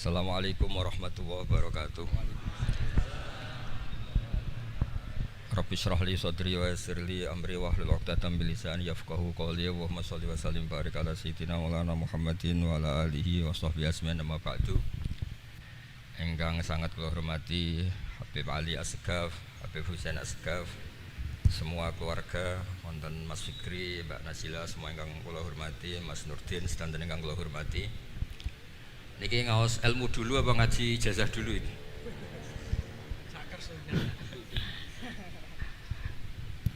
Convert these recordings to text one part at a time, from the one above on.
Assalamualaikum warahmatullahi wabarakatuh. Rabbi shrah li sadri wa yassir li amri wahlul 'uqdatam min lisani yafqahu qawli. Allahumma shalli wa sallim barik ala sayyidina maulana Muhammadin wa ala alihi wa sahbihi ajmain. Amma ba'du. Ingkang sangat kula hormati Habib Ali Asgaf, Habib Husain Asgaf, semua keluarga, wonten Mas Fikri, Mbak Nazila, semua ingkang kula hormati, Mas Nurdin sedanten ingkang kula hormati. Niki ngaos ilmu dulu apa ngaji ijazah dulu ini?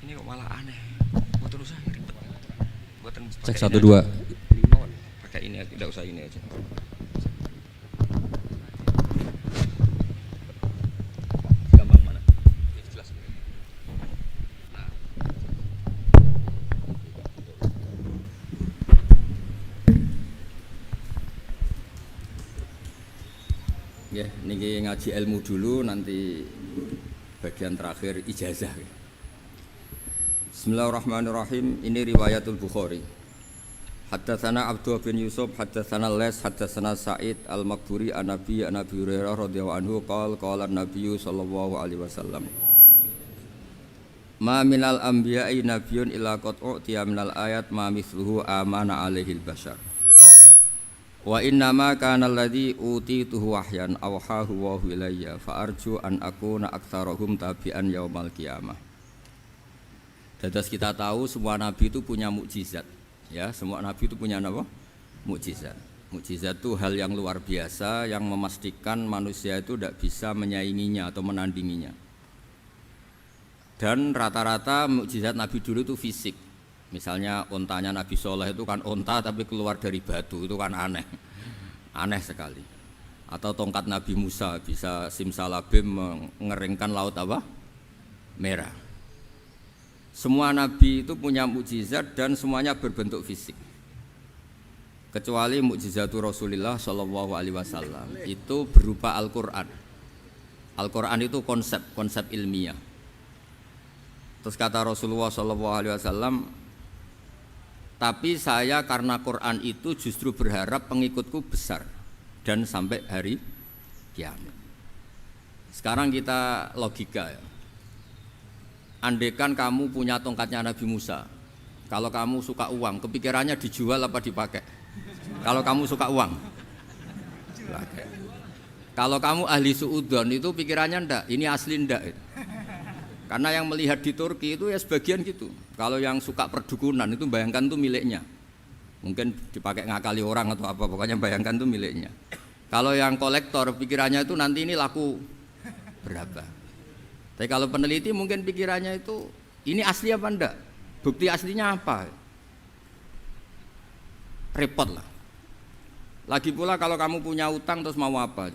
Ini kok malah aneh. Mboten usah ribet. Mboten Cek 1 2. Pakai ini, tidak usah ini aja. Gampang mana? Ini jelas. Nah. Ya, niki ngaji ilmu dulu, nanti bagian terakhir ijazah. Bismillahirrahmanirrahim. Ini riwayatul Bukhari. Haddatsana Abdullah bin Yusuf, haddatsana Les, haddatsana Sa'id al-Maqburi an Nabi Hurairah radhiyallahu anhu qala an-nabiy sallallahu alaihi wasallam. Ma minal anbiya'i nabiyyun illa qad u'tiya minal ayat ma mithluhu amana alaihi al-bashar. Wa innama kana alladhi utituhu wahyan awhahu wa ilayya fa arju an akuna aktsarahum tabi'an yaumal qiyamah. Dados kita tahu semua nabi itu punya mukjizat, ya, semua nabi itu punya apa? Mukjizat. Mukjizat itu hal yang luar biasa yang memastikan manusia itu tidak bisa menyainginya atau menandinginya. Dan rata-rata mukjizat nabi dulu itu fisik. Misalnya ontanya Nabi Soleh itu kan onta tapi keluar dari batu, itu kan aneh, aneh sekali. Atau tongkat Nabi Musa bisa simsalabim mengeringkan laut apa? Merah. Semua Nabi itu punya mukjizat dan semuanya berbentuk fisik. Kecuali mukjizatul Rasulullah Shallallahu Alaihi Wasallam itu berupa Al-Quran. Al-Quran itu konsep ilmiah. Terus kata Rasulullah Shallallahu Alaihi Wasallam, tapi saya karena Quran itu justru berharap pengikutku besar dan sampai hari kiamat. Sekarang kita logika ya. Andaikan kamu punya tongkatnya Nabi Musa, kalau kamu suka uang, kepikirannya dijual apa dipakai? Kalau kamu suka uang, dipakai. Kalau kamu ahli suudon itu pikirannya ndak, ini asli ndak. Karena yang melihat di Turki itu ya sebagian gitu. Kalau yang suka perdukunan itu bayangkan itu miliknya. Mungkin dipakai ngakali orang atau apa, pokoknya bayangkan itu miliknya. Kalau yang kolektor pikirannya itu nanti ini laku berapa. Tapi kalau peneliti mungkin pikirannya itu ini asli apa enggak? Bukti aslinya apa? Repot lah. Lagi pula kalau kamu punya utang terus mau apa?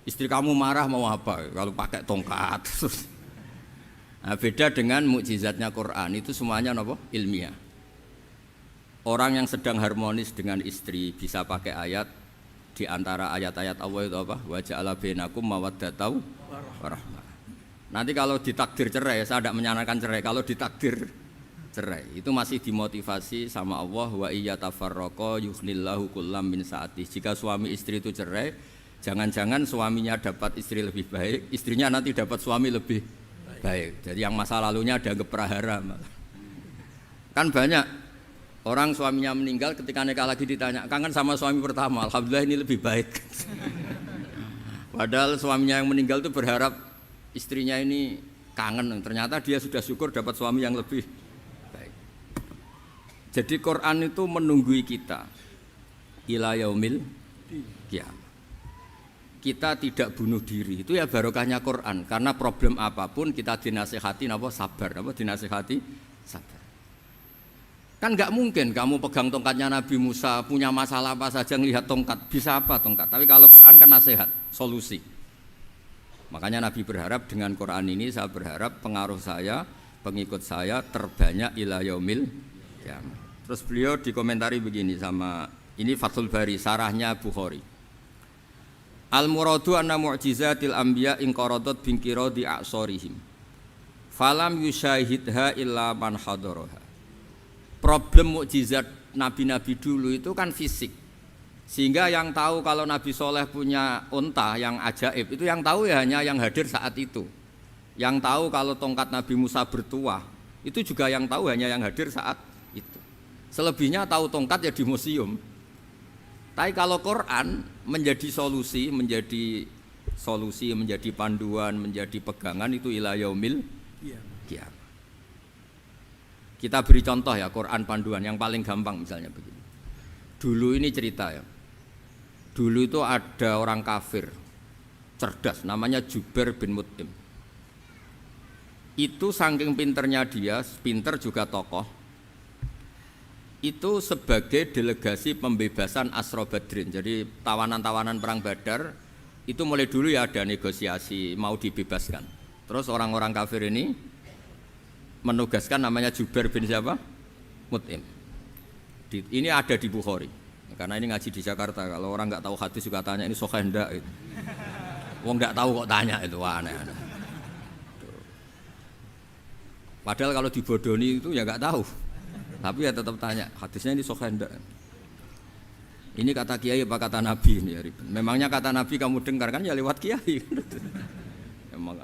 Istri kamu marah mau apa? Kalau pakai tongkat. Nah, beda dengan mukjizatnya Quran, itu semuanya apa? Ilmiah. Orang yang sedang harmonis dengan istri bisa pakai ayat di antara ayat-ayat Allah itu apa? Wa ja'ala bainakum mawaddatan warahmah. Nanti kalau ditakdir cerai, saya tidak menyarankan cerai. Kalau ditakdir cerai, itu masih dimotivasi sama Allah, wa iyyatafarraqa yughnillahu kullam min sa'ati. Jika suami istri itu cerai, jangan-jangan suaminya dapat istri lebih baik, istrinya nanti dapat suami lebih baik. Jadi yang masa lalunya dianggap prahara. Kan banyak orang suaminya meninggal ketika nikah lagi ditanya, kangen sama suami pertama, alhamdulillah ini lebih baik. Padahal suaminya yang meninggal itu berharap istrinya ini kangen, ternyata dia sudah syukur dapat suami yang lebih baik. Jadi Quran itu menunggui kita ila yaumil qiyamah. Kita tidak bunuh diri, itu ya barokahnya Quran. Karena problem apapun kita dinasihati apa sabar, apa dinasihati sabar. Kan nggak mungkin kamu pegang tongkatnya Nabi Musa, punya masalah apa saja ngelihat tongkat, bisa apa tongkat. Tapi kalau Quran kan nasihat, solusi. Makanya Nabi berharap dengan Quran ini, saya berharap pengaruh saya, pengikut saya terbanyak ila yaumil qiyamah. Terus beliau dikomentari begini sama, ini Fathul Bari, sarahnya Bukhari. Al-muradu anna mu'jizatil anbiya inqaradat binqiradi a'sorihim falam yusyahidha illa man hadaraha. Problem mukjizat nabi-nabi dulu itu kan fisik. Sehingga yang tahu kalau Nabi Soleh punya unta yang ajaib itu yang tahu ya hanya yang hadir saat itu. Yang tahu kalau tongkat Nabi Musa bertuah itu juga yang tahu hanya yang hadir saat itu. Selebihnya tahu tongkat ya di museum. Tapi kalau Quran menjadi solusi, menjadi panduan, menjadi pegangan itu ila yaumil qiyamah. Kita beri contoh ya Quran panduan yang paling gampang misalnya begini. Dulu ini cerita ya. Dulu itu ada orang kafir cerdas namanya Jubair bin Mut'im. Itu saking pinternya dia, pinter juga tokoh. Itu sebagai delegasi pembebasan Asra Badrin. Jadi tawanan-tawanan perang Badar itu mulai dulu ya ada negosiasi mau dibebaskan. Terus orang-orang kafir ini menugaskan namanya Jubair bin siapa? Mut'im. Ini ada di Bukhari. Karena ini ngaji di Jakarta, kalau orang nggak tahu hadis juga tanya ini sahih ndak itu. Wong nggak tahu kok tanya itu aneh. Padahal kalau dibodoni itu ya nggak tahu. Tapi ya tetap tanya, hadisnya ini sahih ndak. Ini kata kiai apa kata nabi ini ya. Memangnya kata nabi kamu dengar kan ya lewat kiai. Memang.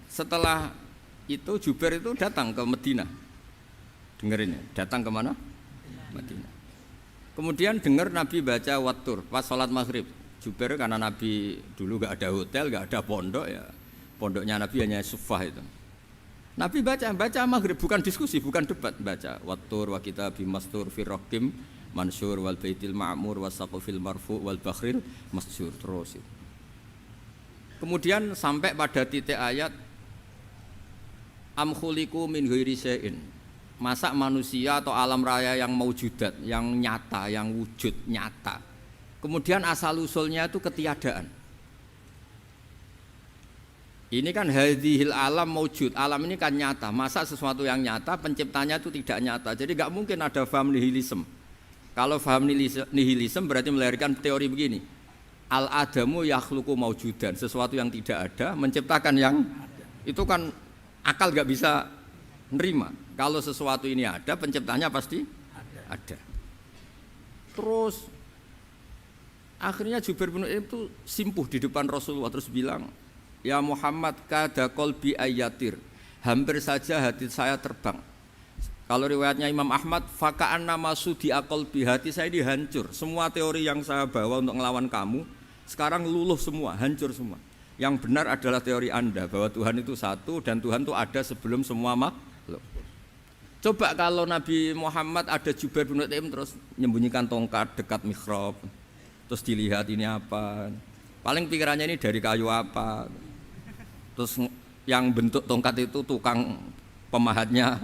Setelah itu Jubair itu datang ke Madinah. Dengerin ya, datang ke mana? Madinah. Kemudian dengar Nabi baca Wattur pas sholat maghrib. Jubair karena Nabi dulu gak ada hotel, gak ada pondok ya. Pondoknya Nabi hanya sufah itu. Nabi baca maghrib, bukan diskusi, bukan debat. Baca Wattur wa kitabi mastur fi raqim mansur wal baitil ma'mur wasaqfil marfu wal bakhril masjur terus. Kemudian sampai pada titik ayat am khuliqu min ghairi syai'in. Masa manusia atau alam raya yang maujudat, yang nyata, yang wujud nyata. Kemudian asal usulnya itu ketiadaan. Ini kan hadhil alam maujud, alam ini kan nyata. Masa sesuatu yang nyata penciptanya itu tidak nyata. Jadi nggak mungkin ada faham nihilisme. Kalau faham nihilisme berarti melahirkan teori begini. Al adamu yakhluqu maujudan, sesuatu yang tidak ada menciptakan yang itu kan akal nggak bisa nerima. Kalau sesuatu ini ada, penciptanya pasti ada. Terus akhirnya Jubair bin Mut'im itu simpuh di depan Rasulullah terus bilang, "Ya Muhammad, kada qalbi ayatir." Hampir saja hati saya terbang. Kalau riwayatnya Imam Ahmad, faka'anna masudi qalbi, hati saya ini hancur. Semua teori yang saya bawa untuk melawan kamu sekarang luluh semua, hancur semua. Yang benar adalah teori Anda bahwa Tuhan itu satu dan Tuhan itu ada sebelum semua makhluk. Coba kalau Nabi Muhammad ada Jubair bin Mut'im terus menyembunyikan tongkat dekat mihrab, terus dilihat ini apa, paling pikirannya ini dari kayu apa, terus yang bentuk tongkat itu tukang pemahatnya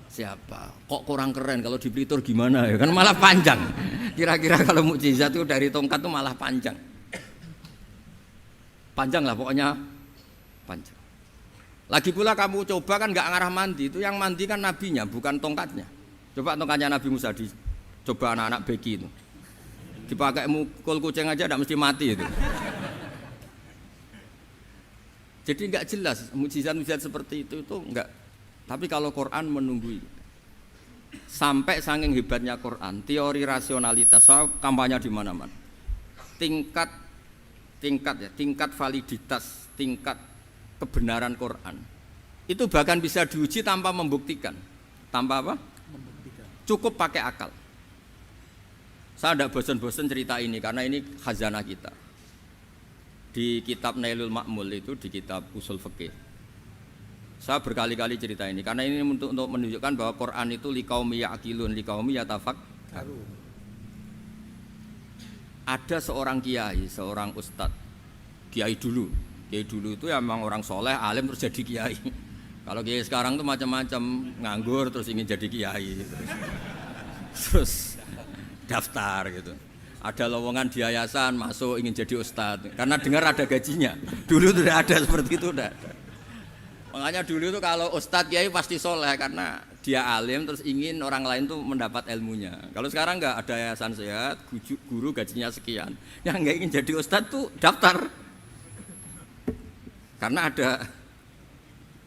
siapa, kok kurang keren, kalau di Blitar gimana ya, kan malah panjang. Kira-kira kalau mukjizat itu dari tongkat itu malah panjang lah pokoknya panjang. Lagi pula kamu coba kan nggak ngarah mandi, itu yang mandi kan nabinya bukan tongkatnya. Coba tongkatnya Nabi Musa coba anak-anak beki itu dipakai mukul kucing aja tidak mesti mati itu. Jadi nggak jelas mukjizat-mukjizat seperti itu nggak. Tapi kalau Quran menunggui sampai saking hebatnya Quran, teori rasionalitas, soal kampanye di mana-mana, tingkat validitas, tingkat kebenaran Quran itu bahkan bisa diuji tanpa membuktikan. Tanpa apa? Membuktikan. Cukup pakai akal. Saya tidak bosan-bosan cerita ini karena ini khazanah kita. Di kitab Nailul Ma'mul itu, di kitab usul fikih, saya berkali-kali cerita ini karena ini untuk menunjukkan bahwa Quran itu liqaumi ya'qilun, liqaumi yatafakkarun. Ada seorang kiai, seorang ustadz, kiai dulu itu ya memang orang soleh, alim terus jadi kiai. Kalau kiai sekarang tuh macam-macam, nganggur terus ingin jadi kiai, terus daftar gitu. Ada lowongan di yayasan masuk ingin jadi ustadz karena dengar ada gajinya. Dulu tidak ada seperti itu, tidak ada. Makanya dulu itu kalau ustadz kiai pasti soleh karena dia alim terus ingin orang lain tuh mendapat ilmunya. Kalau sekarang nggak ada yayasan sehat, guru gajinya sekian, yang nggak ingin jadi ustadz tuh daftar karena ada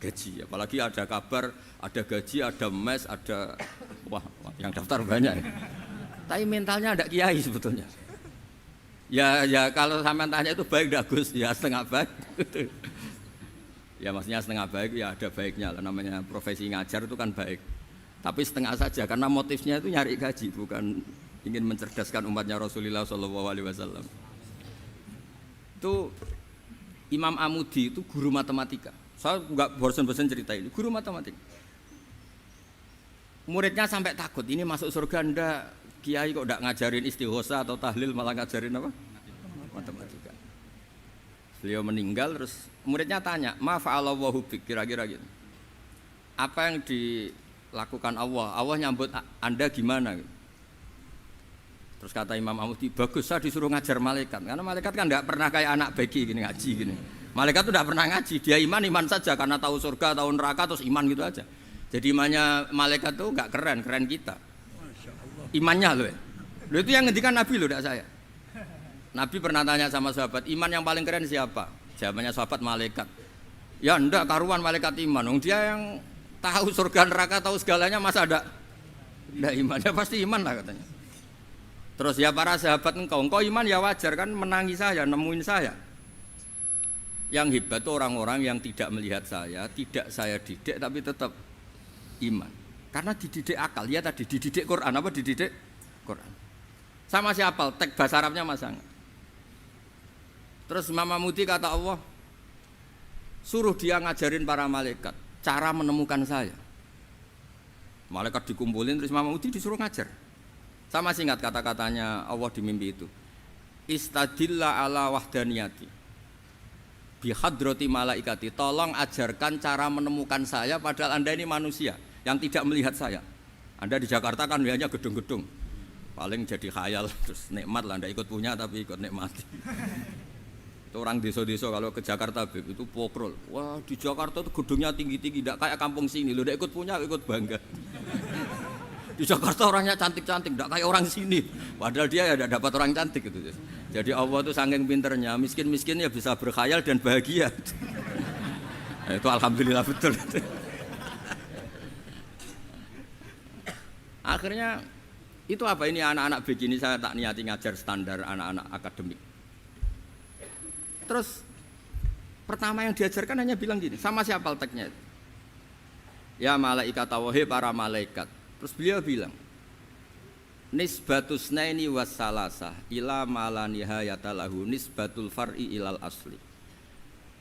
gaji. Apalagi ada kabar, ada gaji, ada mes, ada wah yang daftar banyak. Ya. Tapi mentalnya ada kiai sebetulnya. Ya kalau sampean tanya itu baik enggak Gus? Ya setengah baik. Ya maksudnya setengah baik ya ada baiknya lah, namanya profesi ngajar itu kan baik. Tapi setengah saja karena motifnya itu nyari gaji, bukan ingin mencerdaskan umatnya Rasulullah SAW. Itu Imam Amudi itu guru matematika. Saya nggak bosan-bosan cerita ini, guru matematika. Muridnya sampai takut, ini masuk surga ndak? Kiai kok ndak ngajarin istighosa atau tahlil, malah ngajarin apa? Matematika. Beliau meninggal, terus muridnya tanya, ma fa'alallahu bik, kira-kira gitu. Apa yang dilakukan Allah? Allah nyambut Anda gimana? Gitu. Terus kata Imam Amudi, bagus saya disuruh ngajar malaikat. Karena malaikat kan tidak pernah kayak anak beki gini ngaji gini. Malaikat itu tidak pernah ngaji, dia iman saja karena tahu surga, tahu neraka, terus iman gitu aja. Jadi imannya malaikat itu enggak keren kita. Imannya loh. Loh itu yang ngendikan Nabi loh, tidak saya. Nabi pernah tanya sama sahabat, iman yang paling keren siapa? Jawabannya sahabat malaikat. Ya enggak karuan malaikat iman. Dia yang tahu surga neraka, tahu segalanya, masa ada enggak imannya? Pasti iman lah katanya. Terus ya para sahabat engkau iman ya wajar kan menangi saya, nemuin saya. Yang hebat itu orang-orang yang tidak melihat saya, tidak saya didik tapi tetap iman. Karena dididik akal, ya tadi dididik Quran, apa dididik Quran. Sama siapa? Teks bahasa Arabnya masang. Terus Imam Amudi kata Allah, suruh dia ngajarin para malaikat cara menemukan saya. Malaikat dikumpulin, terus Imam Amudi disuruh ngajar. Sama singkat kata-katanya Allah di mimpi itu. Istadilla ala wahdaniyati bihadrati malaikati. Tolong ajarkan cara menemukan saya padahal Anda ini manusia yang tidak melihat saya. Anda di Jakarta kan hanya gedung-gedung. Paling jadi khayal terus nikmat lah, Anda ikut punya tapi ikut nikmati. Itu orang desa-desa kalau ke Jakarta itu pokrol. Wah, di Jakarta itu gedungnya tinggi-tinggi, tidak kayak kampung sini. Lo udah ikut punya, ikut bangga. Di Jakarta orangnya cantik-cantik, tidak kayak orang sini. Padahal dia ya tidak dapat orang cantik gitu. Jadi Allah itu saking pinternya, miskin-miskin ya bisa berkhayal dan bahagia. Nah, itu alhamdulillah betul. Akhirnya itu apa ini anak-anak begini saya tak niati ngajar standar anak-anak akademik. Terus pertama yang diajarkan hanya bilang gini, sama siapa teksnya? Ya malaikat wahai para malaikat. Terus beliau bilang, nisbatus naini wassalasah ila malanihayata lahu nisbatul far'i ilal asli.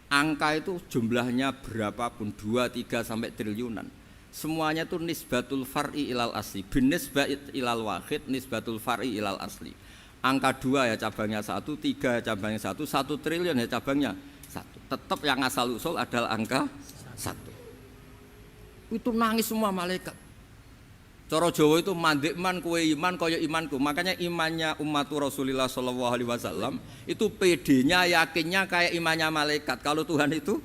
Angka itu jumlahnya berapapun 2, 3 sampai triliunan. Semuanya itu nisbatul far'i ilal asli. Bin nisbat ilal wahid nisbatul far'i ilal asli. Angka 2 ya cabangnya 1, 3 ya cabangnya 1, 1 triliun ya cabangnya 1. Tetap yang asal usul adalah angka 1. Itu nangis semua malaikat. Cara Jawa itu mandekman kowe iman kaya imanku. Makanya imannya ummatu Rasulullah SAW itu PD-nya, yakinnya kayak imannya malaikat. Kalau Tuhan itu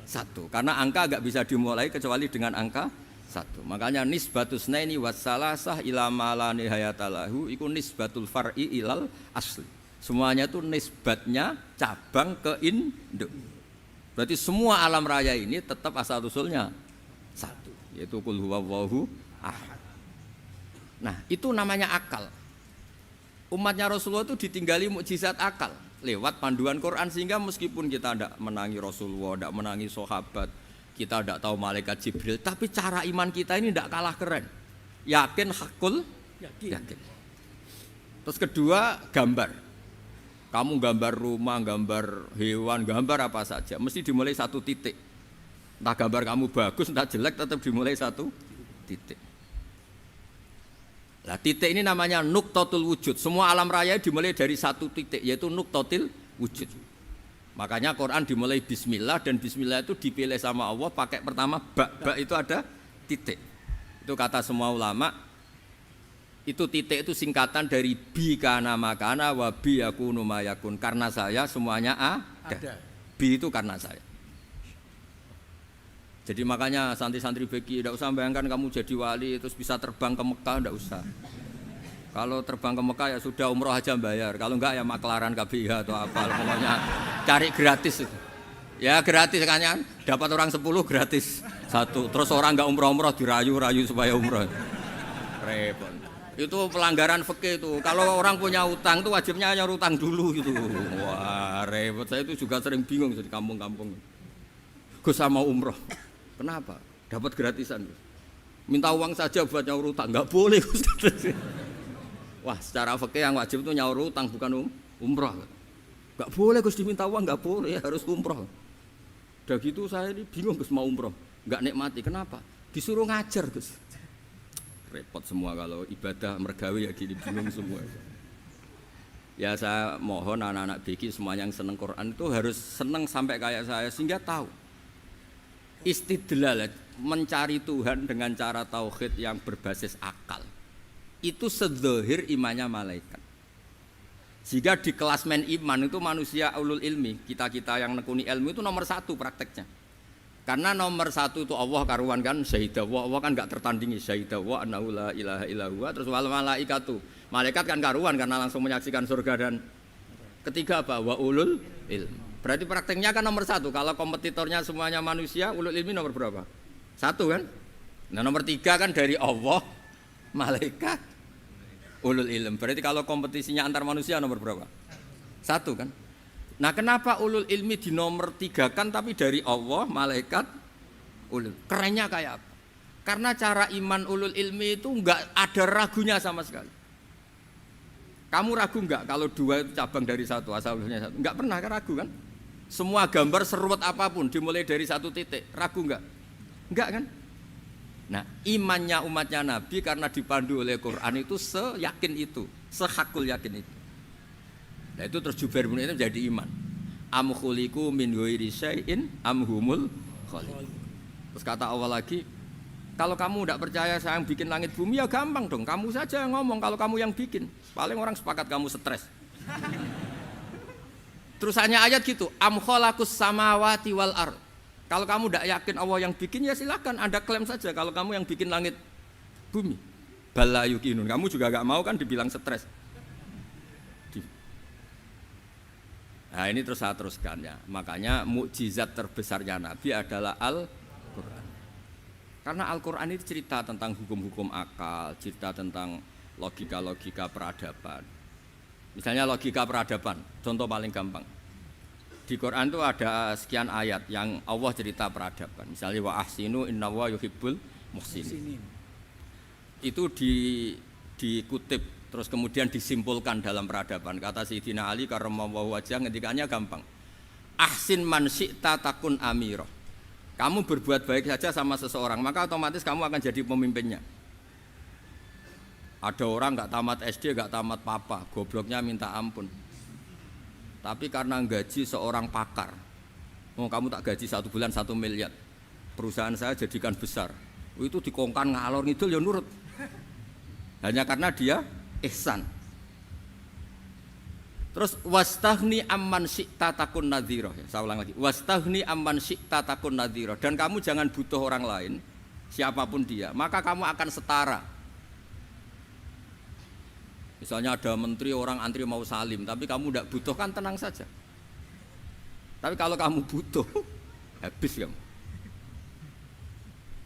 1. Karena angka enggak bisa dimulai kecuali dengan angka 1. Makanya nisbatus naini wassalasah ila malani hayatalahu iku nisbatul far'i ilal asli. Semuanya itu nisbatnya cabang ke induk. Berarti semua alam raya ini tetap asal usulnya 1, yaitu qul huwallahu ahad. Nah, itu namanya akal. Umatnya Rasulullah itu ditinggali mukjizat akal lewat panduan Quran, sehingga meskipun kita tidak menangi Rasulullah, tidak menangi sahabat, kita tidak tahu malaikat Jibril, tapi cara iman kita ini tidak kalah keren. Yakin hakul yakin. Terus kedua, gambar. Kamu gambar rumah, gambar hewan, gambar apa saja, mesti dimulai 1 titik. Entah gambar kamu bagus, entah jelek, tetap dimulai 1 titik. Nah, titik ini namanya nuqtatul wujud. Semua alam raya dimulai dari 1 titik, yaitu nuqtatil wujud. Makanya Quran dimulai bismillah, dan bismillah itu dipilih sama Allah pakai pertama ba itu ada titik. Itu kata semua ulama. Itu titik itu singkatan dari bi kana makana wa bi yakunu mayakun. Karena saya semuanya ada. Bi itu karena saya. Jadi makanya santri-santri beki tidak usah bayangkan kamu jadi wali terus bisa terbang ke Mekah, tidak usah. Kalau terbang ke Mekah ya sudah umroh aja bayar. Kalau enggak ya maklaran KBH atau apa, pokoknya cari gratis. Ya gratis kan, dapat orang 10 gratis 1. Terus orang enggak umroh-umroh dirayu-rayu supaya umroh. Repot. Itu pelanggaran fikih itu. Kalau orang punya utang itu wajibnya nyaur utang dulu gitu. Wah, repot. Saya itu juga sering bingung di kampung-kampung. Gus sama umroh. Kenapa? Dapat gratisan. Minta uang saja buat nyaur utang. Enggak boleh, Gus. Wah, secara fikih yang wajib itu nyaur utang bukan umroh. Enggak boleh Gus diminta uang, enggak boleh, harus umroh. Udah gitu saya ini bingung Gus mau umroh. Enggak nikmati. Kenapa? Disuruh ngajar, Gus. Repot semua kalau ibadah mergawe ya gini bingung semua. Ya saya mohon anak-anak BK semua yang seneng Quran itu harus seneng sampai kayak saya sehingga tahu istidlal mencari Tuhan dengan cara tauhid yang berbasis akal. Itu sedzahir imannya malaikat. Jika di klasmen iman itu manusia ulul ilmi, kita-kita yang nekuni ilmu itu nomor 1 prakteknya. Karena nomor 1 itu Allah karuan kan syahidah Allah kan enggak tertandingi syahidah wa annahu la ilaha illallah terus wal malaikatu malaikat kan karuan karena langsung menyaksikan surga dan ketiga apa wa ulul ilm berarti prakteknya kan nomor 1 kalau kompetitornya semuanya manusia ulul ilmi nomor berapa 1 kan nah nomor 3 kan dari Allah malaikat ulul ilm berarti kalau kompetisinya antar manusia nomor berapa 1 kan. Nah kenapa ulul ilmi di nomor 3 kan tapi dari Allah, malaikat, ulul. Kerennya kayak apa? Karena cara iman ulul ilmi itu enggak ada ragunya sama sekali. Kamu ragu enggak kalau 2 itu cabang dari 1, asal-usulnya 1? Enggak pernah kan ragu kan? Semua gambar seruat apapun dimulai dari 1 titik, ragu enggak? Enggak kan? Nah imannya umatnya Nabi karena dipandu oleh Quran itu seyakin itu, sehakul yakin itu. Nah itu terus Jubair bin Mut'im jadi iman. Am khuliqu min ghairi syai'in am humul khaliq. Terus kata Allah lagi, kalau kamu tidak percaya saya yang bikin langit bumi ya gampang dong. Kamu saja yang ngomong kalau kamu yang bikin. Paling orang sepakat kamu stres. Terus hanya ayat gitu, am khalaqus samawati wal ard. Kalau kamu tidak yakin Allah yang bikin ya silakan Anda klaim saja kalau kamu yang bikin langit bumi. Bala yuqinun. Kamu juga enggak mau kan dibilang stres. Nah ini terus saya teruskan ya. Makanya mukjizat terbesarnya Nabi adalah Al-Quran. Karena Al-Quran itu cerita tentang hukum-hukum akal, cerita tentang logika-logika peradaban. Misalnya logika peradaban, contoh paling gampang. Di Quran itu ada sekian ayat yang Allah cerita peradaban. Misalnya wa ahsinu innallaha yuhibbul muhsinin. Itu dikutip terus kemudian disimpulkan dalam peradaban. Kata Sayyidina Ali karramallahu wajhah ngendikannya gampang. Ahsin man syi'ta takun amirah. Kamu berbuat baik saja sama seseorang, maka otomatis kamu akan jadi pemimpinnya. Ada orang enggak tamat SD, enggak tamat papa, gobloknya minta ampun. Tapi karena gaji seorang pakar. Oh, kamu tak gaji 1 bulan 1 miliar. Perusahaan saya jadikan besar. Itu dikongkan ngalor ngidul ya nurut. Hanya karena dia ihsan. Terus wastaghni amman syi'ta takun nadhira. Saya ulang lagi. Wastaghni amman syi'ta takun nadhira. Dan kamu jangan butuh orang lain, siapapun dia, maka kamu akan setara. Misalnya ada menteri orang antri mau salim, tapi kamu tidak butuh kan tenang saja. Tapi kalau kamu butuh, habis kamu.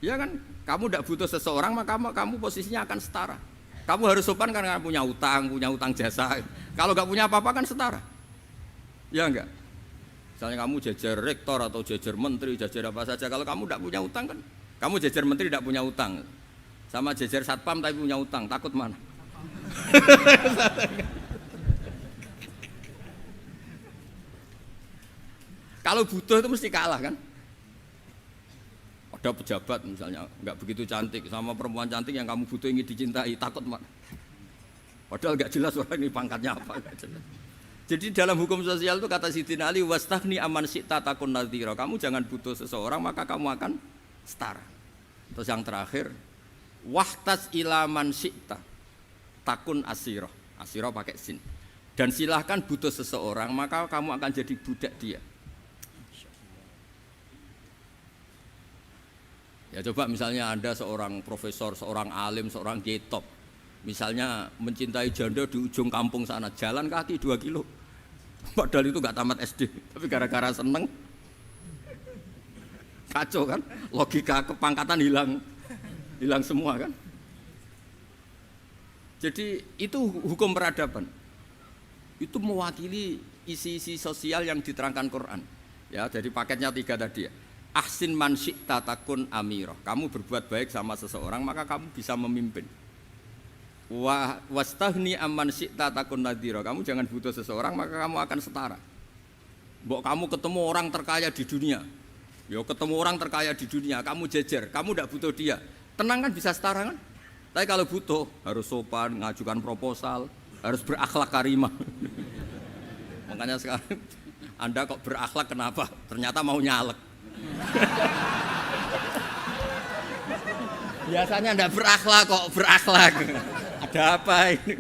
Ya kan? Kamu tidak butuh seseorang, maka kamu posisinya akan setara. Kamu harus sopan karena punya utang jasa. Kalau nggak punya apa-apa kan setara. Ya enggak? Misalnya kamu jajar rektor atau jajar menteri, jajar apa saja. Kalau kamu tidak punya utang kan, kamu jajar menteri tidak punya utang. Sama jajar satpam tapi punya utang, takut mana? Kalau butuh itu mesti kalah kan? Ada pejabat misalnya nggak begitu cantik sama perempuan cantik yang kamu butuh ingin dicintai takut mak. Padahal nggak jelas orang ini pangkatnya apa. Jadi dalam hukum sosial itu kata Sayyidina Ali wastaghni amman syi'ta takun nadhira. Kamu jangan butuh seseorang maka kamu akan setara. Terus yang terakhir wahtas ila man syi'ta takun asira. Asira pakai sin. Dan silahkan butuh seseorang maka kamu akan jadi budak dia. Ya coba misalnya Anda seorang profesor, seorang alim, seorang getop. Misalnya mencintai janda di ujung kampung sana, jalan kaki 2 kilo. Padahal itu gak tamat SD, tapi gara-gara seneng. Kacau kan? Logika kepangkatan hilang semua kan? Jadi itu hukum peradaban. Itu mewakili isi-isi sosial yang diterangkan Quran. Ya, dari paketnya 3 tadi ya. Ahsin man syi'ta takun amirah. Kamu berbuat baik sama seseorang maka kamu bisa memimpin. Wastahni amman syi'ta takun nadhira. Kamu jangan butuh seseorang maka kamu akan setara. Mbok kamu ketemu orang terkaya di dunia. Ya ketemu orang terkaya di dunia, kamu jejer, kamu tidak butuh dia. Tenang kan bisa setara kan? Tapi kalau butuh harus sopan, ngajukan proposal, harus berakhlak karimah. Makanya sekarang Anda kok berakhlak kenapa? Ternyata mau nyalek. Biasanya Anda berakhlak kok berakhlak. Ada apa ini?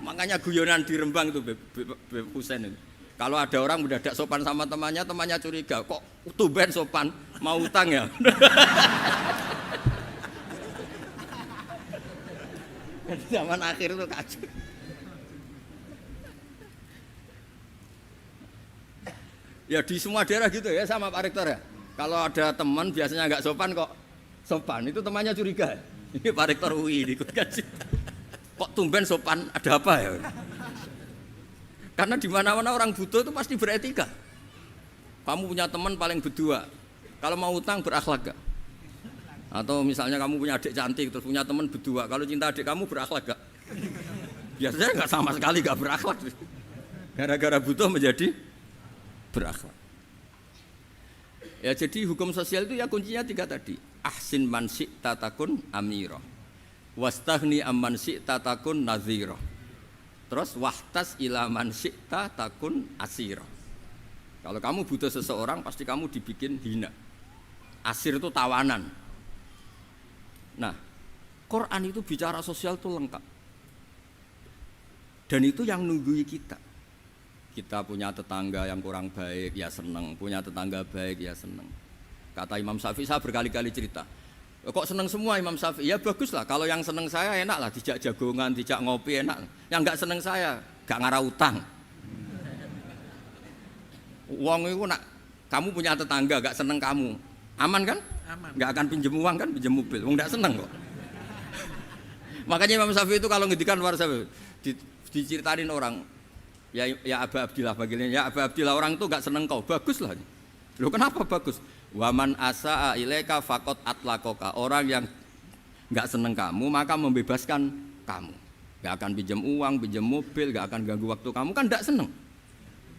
Makanya guyonan di Rembang itu Beb Husain itu. Kalau ada orang mendadak sopan sama temannya, temannya curiga, kok tumben sopan, mau utang ya? Zaman akhir itu kacau. Ya di semua daerah gitu ya sama Pak Rektor ya. Kalau ada teman biasanya nggak sopan kok sopan, itu temannya curiga. Ini Pak Rektor UI ikut kaji. Kok tumben sopan, ada apa ya? Karena di mana-mana orang butuh itu pasti beretika. Kamu punya teman paling berdua, kalau mau utang berakhlak gak? Atau misalnya kamu punya adik cantik terus punya teman berdua, kalau cinta adik kamu berakhlak gak? Biasanya nggak sama sekali gak berakhlak. Gara-gara butuh menjadi berakhlak. Ya jadi hukum sosial itu ya kuncinya 3 tadi. Ahsin man syi'ta takun amirah. Wastahni amman syi'ta takun nadhira. Terus wahtas ila man syi'ta takun asira. Kalau kamu butuh seseorang pasti kamu dibikin hina. Asir itu tawanan. Nah, Quran itu bicara sosial itu lengkap. Dan itu yang nunggui kita. Kita punya tetangga yang kurang baik ya seneng, punya tetangga baik ya seneng. Kata Imam Syafi'i, saya berkali-kali cerita. Kok seneng semua Imam Syafi'i? Ya bagus lah, kalau yang seneng saya enak lah, dijak jagongan, dijak ngopi enak. Yang enggak seneng saya, gak ngarah utang. Uang itu nak, kamu punya tetangga gak seneng kamu, aman kan? Aman. Gak akan pinjem uang kan, pinjem mobil, uang gak seneng kok. Makanya Imam Syafi'i itu kalau ngedikan luar Syafi'i, diceritain orang, ya Aba Abdillah bagiannya, ya Aba Abdillah orang itu gak seneng kau, bagus lah. Loh kenapa bagus? Waman asa'a ilaika faqad atlaqaka. Orang yang enggak seneng kamu maka membebaskan kamu. Enggak akan pinjam uang, pinjam mobil, enggak akan ganggu waktu kamu kan enggak seneng.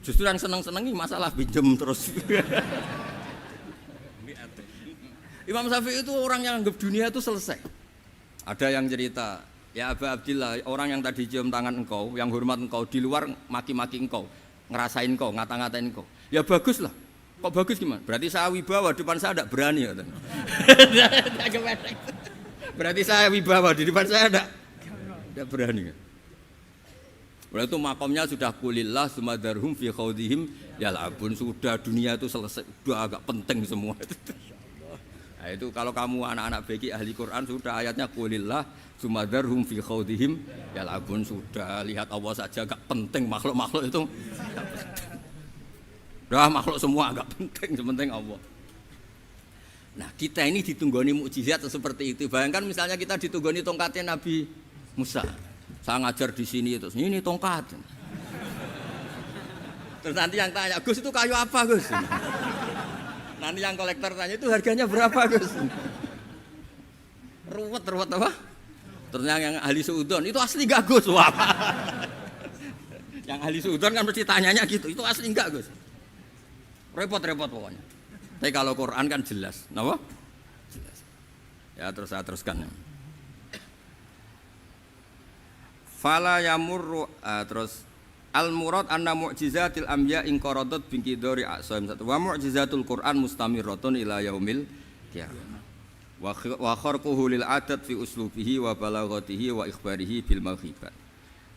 Justru yang seneng-senengi masalah pinjam terus. Imam Syafi'i itu orang yang anggap dunia itu selesai. Ada yang cerita, ya Aba Abdillah, orang yang tadi cium tangan engkau, yang hormat engkau di luar maki-maki engkau, ngerasain engkau, ngata-ngatain engkau. Ya bagus lah. Kok bagus gimana? Berarti saya wibawa, depan saya tidak berani. Berarti saya wibawa, di depan saya tidak berani. Berarti itu makomnya sudah kulillah sumadarhum fi khawdihim yal'abun. Sudah dunia itu selesai, sudah agak penting semua. Nah, itu kalau kamu anak-anak beki ahli Quran sudah ayatnya kulillah sumadarhum fi khawdihim yal'abun. Sudah lihat Allah saja agak penting, makhluk-makhluk itu dah makhluk semua agak penting, sepenting Allah. Nah kita ini ditunggoni mukjizat seperti itu. Bayangkan misalnya kita ditunggoni tongkatnya Nabi Musa. Saya ngajar di sini terus ini tongkat. Terus nanti yang tanya, Gus itu kayu apa Gus? Nanti yang kolektor tanya itu harganya berapa Gus? Ruwet apa? Terus yang ahli suudon itu asli enggak Gus? Wah. Yang ahli suudon kan mesti tanyanya gitu, itu asli enggak Gus? Repot-repot pokoknya. Tapi kalau Quran kan jelas, kenapa? Jelas. Ya terus saya teruskan. Fala yamurru terus al murad anna mu'jizatil anbiya in qaradat bin qidari aqsaim satu wa mu'jizatul Quran mustamirratun ila yaumil qiyamah. Wa kharquhu lil adat fi uslubihi wa balaghatihi wa ikhbarihi bil mawhibat.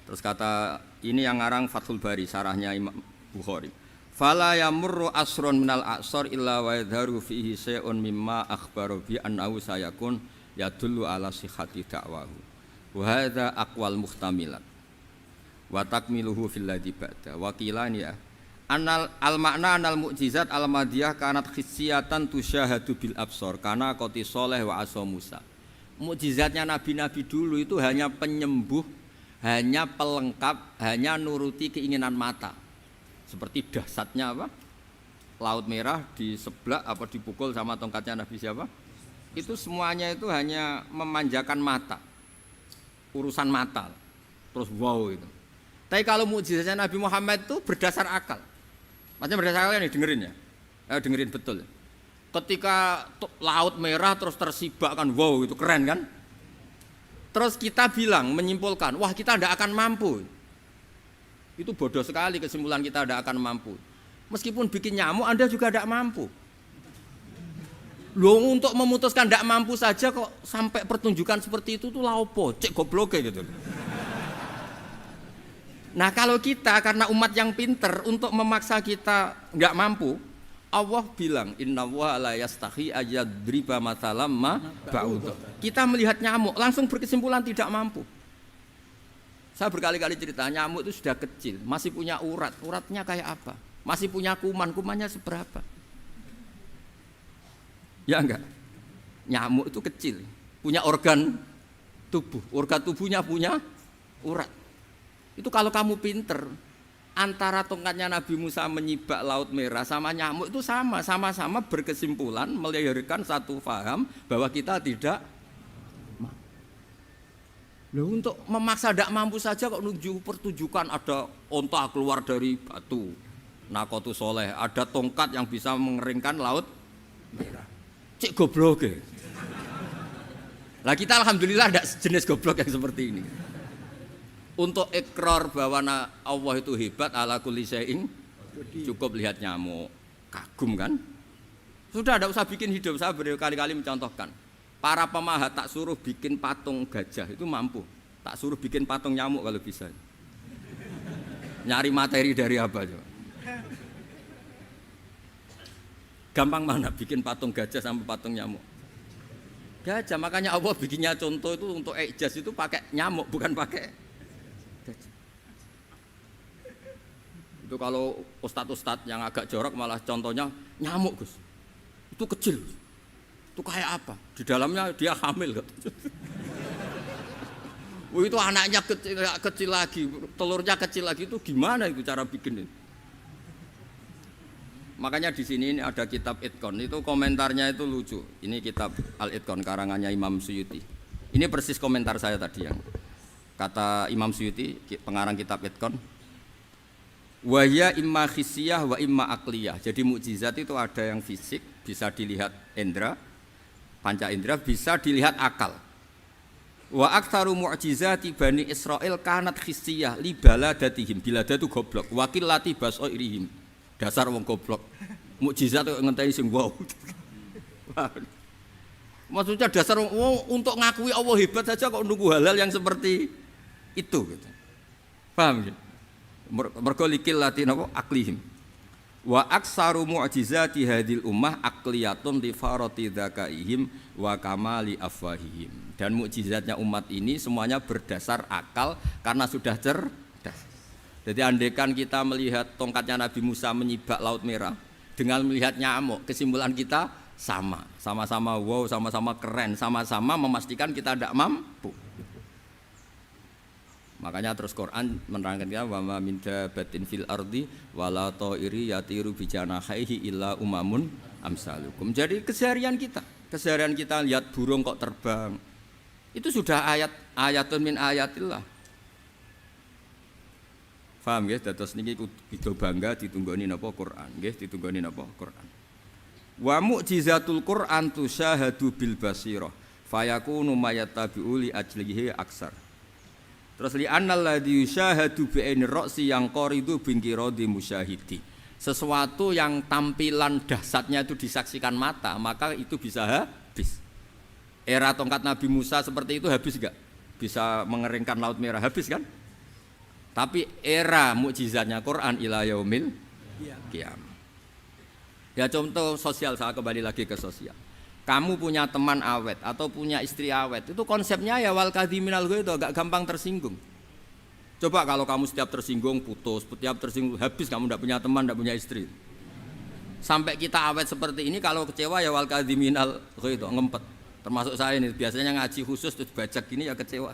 Terus kata ini yang ngarang Fathul Bari sarahnya Imam Bukhari. Fala yamurru asrun minal aqsar illa wa yadharu fihi syai'un mimma akhbaru bi annahu sayakun yadullu ala sihhati da'wahu wa hadza aqwal muhtamilat wa takmiluhu fil ladzi ba'da wa qilani ya anal al makna anal mu'jizat al madiyah kanat khissiyatan tusyahadu bil absar kana qati sholih wa asa Musa Mukjizatnya nabi-nabi dulu itu hanya penyembuh, hanya pelengkap, hanya nuruti keinginan mata. Seperti dahsyatnya apa? Laut Merah diseblak apa dipukul sama tongkatnya Nabi siapa? Itu semuanya itu hanya memanjakan mata. Urusan mata. Terus wow itu. Tapi kalau mukjizatnya Nabi Muhammad itu berdasar akal. Maksudnya berdasar akal nih dengerin ya. Dengerin betul. Ketika Laut Merah terus tersibak kan, wow itu keren kan. Terus kita bilang, menyimpulkan, wah kita tidak akan mampu. Itu bodoh sekali kesimpulan kita tidak akan mampu. Meskipun bikin nyamuk Anda juga tidak mampu. Loh untuk memutuskan tidak mampu saja kok sampai pertunjukan seperti itu tuh laopo, cek goblok gitu. Nah kalau kita karena umat yang pinter untuk memaksa kita nggak mampu, Allah bilang innallaha la yastahi ayadriba mathalam ma ba'ud. Kita melihat nyamuk langsung berkesimpulan tidak mampu. Saya berkali-kali cerita nyamuk itu sudah kecil, masih punya urat, uratnya kayak apa? Masih punya kuman, kumannya seberapa? Ya enggak? Nyamuk itu kecil, punya organ tubuh, organ tubuhnya punya urat. Itu kalau kamu pinter, antara tongkatnya Nabi Musa menyibak Laut Merah sama nyamuk itu sama-sama berkesimpulan melahirkan satu faham bahwa kita tidak mampu. Loh, untuk memaksa tidak mampu saja kok nunjuk pertunjukan ada onta keluar dari batu, Nakotu Soleh, ada tongkat yang bisa mengeringkan Laut Merah. Cik goblok ya. Lah kita alhamdulillah ada jenis goblok yang seperti ini. Untuk ikrar bahwa Allah itu hebat ala kulli syai'in, cukup lihat nyamuk, kagum kan? Sudah tidak usah bikin hidup. Saya berkali-kali mencontohkan. Para pemahat tak suruh bikin patung gajah itu mampu. Tak suruh bikin patung nyamuk kalau bisa. Nyari materi dari apa coba? Gampang mana bikin patung gajah sampai patung nyamuk? Gajah, makanya Allah bikinnya contoh itu untuk ijaz itu pakai nyamuk bukan pakai gajah. Itu kalau ustadz-ustadz yang agak jorok malah contohnya nyamuk Gus. Itu kecil. Itu kayak apa? Di dalamnya dia hamil. Itu anaknya kecil lagi, telurnya kecil lagi, itu gimana itu cara bikin itu? Makanya di sini ada kitab Itqon, itu komentarnya itu lucu. Ini kitab Al-Itqon karangannya Imam Suyuti. Ini persis komentar saya tadi yang kata Imam Suyuti, pengarang kitab Itqon. Wa ya imma khissiyah wa imma aqliyah. Jadi mukjizat itu ada yang fisik, bisa dilihat indra, panca indra, bisa dilihat akal. Wa aktsaru mu'jizati Bani Israil kanat khissiyah li baladatihim. Bilada itu goblok, wa qillati basairihim. Dasar wong goblok. Mukjizat kok ngenteni sing wow. Maksudnya dasar wong untuk ngakui Allah hebat saja kok nunggu hal-hal yang seperti itu gitu. Paham ya? Mergo likil latin apa aklihim. Wa aksaru mu'jizati hadil ummah aqliyatun li farati dzakaihim wa kamali afwahihim. Dan mukjizatnya umat ini semuanya berdasar akal karena sudah cerdas. Jadi andaikan kita melihat tongkatnya Nabi Musa menyibak Laut Merah dengan melihat nyamuk, kesimpulan kita sama-sama wow, sama-sama keren, sama-sama memastikan kita tidak mampu. Makanya terus Quran menerangkan kita wa ma min dabatin fil ardi wala ta'iri yatiru bi janahihi illa umamun amsalukum. Jadi keseharian kita lihat burung kok terbang. Itu sudah ayatun min ayatillah. Paham nggih? Dados niki kudu bangga ditunggoni napa Quran, nggih ditunggoni napa Quran. Wa mu'jizatul Quran tusyahadu bil basirah fayakunu mayatabi'u li ajlihi aksar. Terus li annal ladzi yusyahadu bi ainir ra'si yang qaridu bin qiradi musyahidi. Sesuatu yang tampilan dahsyatnya itu disaksikan mata, maka itu bisa habis. Era tongkat Nabi Musa seperti itu habis enggak? Bisa mengeringkan Laut Merah, habis kan? Tapi era mukjizatnya Quran ila yaumil qiyamah. Ya contoh sosial, saya kembali lagi ke sosial. Kamu punya teman awet atau punya istri awet, itu konsepnya ya wal kadhiminal ghaidh, agak gampang tersinggung. Coba kalau kamu setiap tersinggung putus, setiap tersinggung habis, kamu tidak punya teman, tidak punya istri. Sampai kita awet seperti ini, kalau kecewa ya wal kadhiminal ghaidh, ngempet. Termasuk saya ini biasanya ngaji khusus terus bajak gini ya kecewa.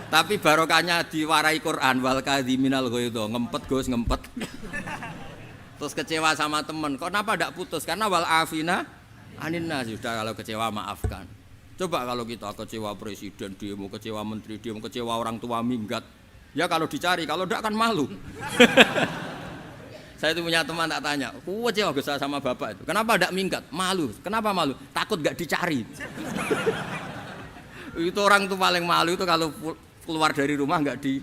Tapi barokahnya diwarai Quran wal kadhiminal ghaidh, ngempet Gus ngempet. Terus kecewa sama teman. Kenapa tidak putus? Karena wal afina aninna, sudah kalau kecewa maafkan. Coba kalau kita kecewa presiden demo, kecewa menteri demo, kecewa orang tua minggat. Ya kalau dicari, kalau tidak kan malu. Saya itu punya teman tak tanya, kecewa Gus sama bapak itu. Kenapa tidak minggat? Malu. Kenapa malu? Takut gak dicari. Itu orang tuh paling malu itu kalau keluar dari rumah nggak di.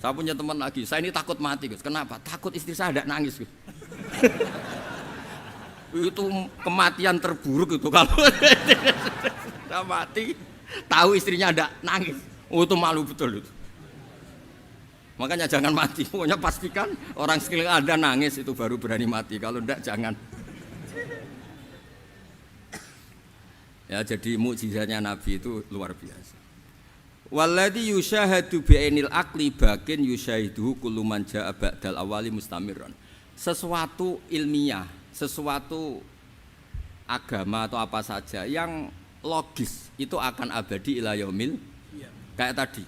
Saya punya teman lagi, saya ini takut mati Gus. Kenapa? Takut istri saya tidak nangis Gus. Itu kematian terburuk itu kalau saya mati, tahu istrinya tidak nangis. Oh, itu malu betul itu. Makanya jangan mati, pokoknya pastikan orang sekeliling Anda nangis itu baru berani mati. Kalau tidak jangan. Ya jadi mukjizatnya Nabi itu luar biasa. Walladzi yusyahadu bi'ainil aqli bakin yusyahiduhu kullu man jaa ba'dal awali mustamirran. Sesuatu ilmiah, sesuatu agama atau apa saja yang logis itu akan abadi ila yaumil. Kayak tadi.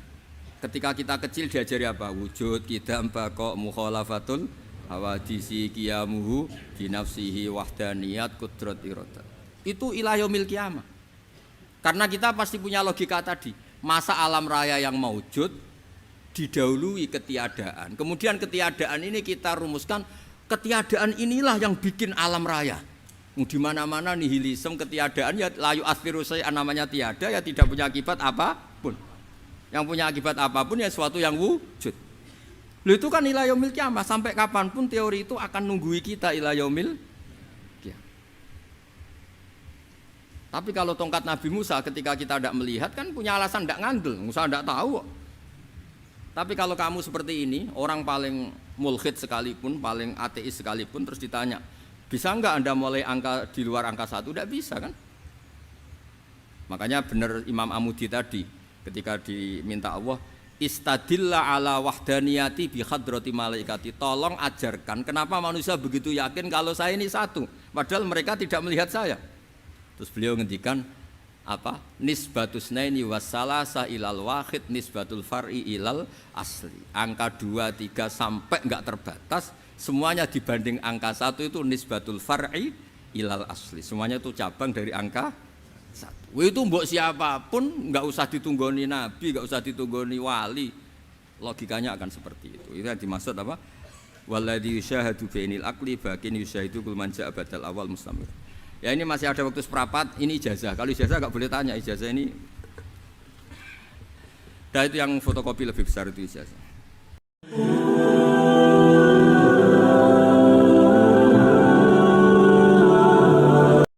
Ketika kita kecil diajari apa? Wujud, qidam, baqa, mukhalafatul hawadisi, qiyamuhu binafsihi wahdaniyat qudrat iradah. Itu ila yaumil qiyamah. Karena kita pasti punya logika tadi. Masa alam raya yang maujud didahului ketiadaan. Kemudian ketiadaan ini kita rumuskan, ketiadaan inilah yang bikin alam raya. Di mana-mana nihilisme, ketiadaan ya layu asfiru say'an, namanya tiada ya tidak punya akibat apapun. Yang punya akibat apapun ya sesuatu yang wujud. Lalu itu kan ila yaumil qiyamah, sampai kapanpun teori itu akan nunggui kita ila yaumil qiyamah. Tapi kalau tongkat Nabi Musa ketika kita tidak melihat kan punya alasan tidak ngandel, Musa tidak tahu. Tapi kalau kamu seperti ini, orang paling mulhid sekalipun, paling ateis sekalipun, terus ditanya, bisa enggak Anda mulai angka di luar angka 1? Tidak bisa kan? Makanya benar Imam Amudi tadi ketika diminta Allah, istadilla ala wahdaniyati bi hadrati malaikati, tolong ajarkan kenapa manusia begitu yakin kalau saya ini satu, padahal mereka tidak melihat saya. Terus beliau ngendikan apa? Nisbatus naini wassalasa ilal wahid nisbatul far'i ilal asli. Angka 2, 3 sampai enggak terbatas, semuanya dibanding angka 1 itu nisbatul far'i ilal asli. Semuanya itu cabang dari angka 1. Itu mbok siapapun enggak usah ditunggoni nabi, enggak usah ditunggoni wali. Logikanya akan seperti itu. Itu yang dimaksud apa? Walladzi yusyahadu bainil aqli bakin yusyahidu kul man ja'a badal awal mustamir. Ya ini masih ada waktu seperempat, ini ijazah. Kalau ijazah enggak boleh tanya, ijazah ini. Dan itu yang fotokopi lebih besar itu ijazah.